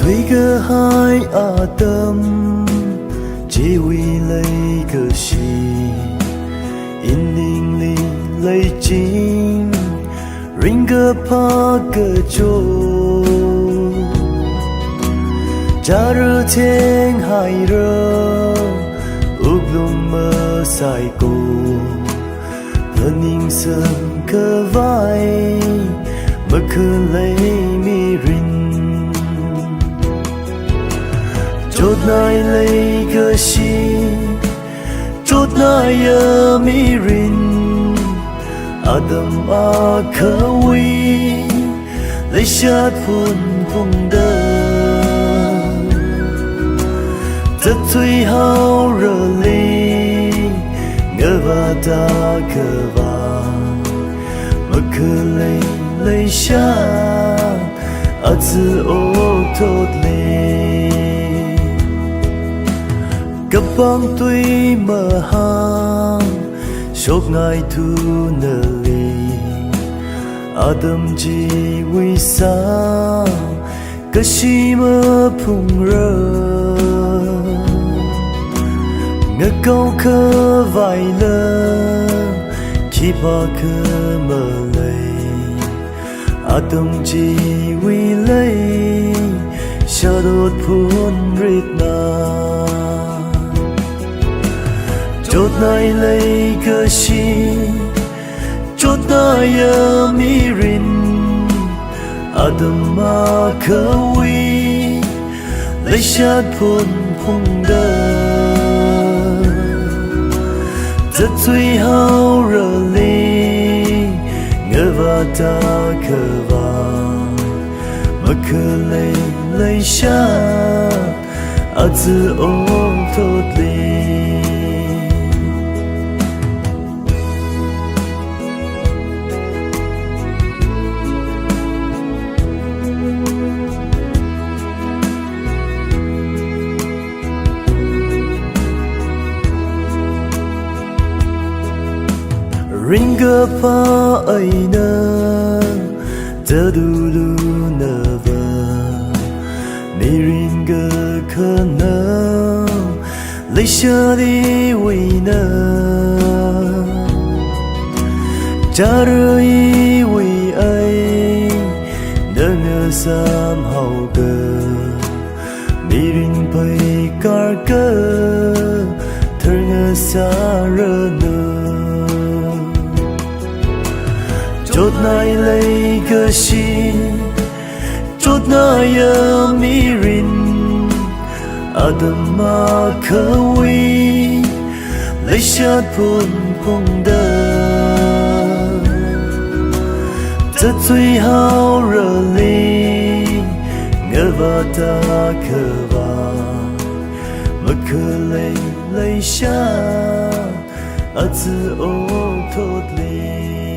推个海阿tâm chỉ vì lấy cái gì in linh linh lấy chính ring cái pa cái chỗ cha rơ thiên hai rơ ước lùng mơ sai cô thân hình sớm cơ vai mơ khơi lấy mi rin chốt nai lấy cái gì chốt nai ở mi rin Adam a khơi lấy sát phun vùng đời rất tùy hao rờ ly ngỡ và ta khờ và mà khờ lấy sát ở giữa ô thốt ly cấp băng tuy mờ hàng chốt ngày thu nở ly Adam chỉ vì sao cái gì mơ phùng rơ ngỡ câu khơ vài lơ khi ba khơ mơ lấy Adam chỉ vì lấy sao đốt phun rít na chốt này lấy cái gì chốt này ở mi rin Adam a khơi lấy sát phun phùng đời rất tùy hao rờ ly ngỡ và ta khờ vào mà khờ lấy sát ở giữa ôm thốt ly ring个pa ai nơ tơ du du nơ vơ mi ring个khơ nơ lấy xa đi vì nơ cha rơi vì ai nơ ngơ sam hậu cơ mi ring bay car cơ thơ ngơ xa rơ nơ chốt này lấy cái gì chốt này ở mi rin Adam a khơi lấy sát phun phùng đời rất tùy hao rờ ly ngỡ và ta khờ vào mà khờ lấy sát ở giữa ô thốt ly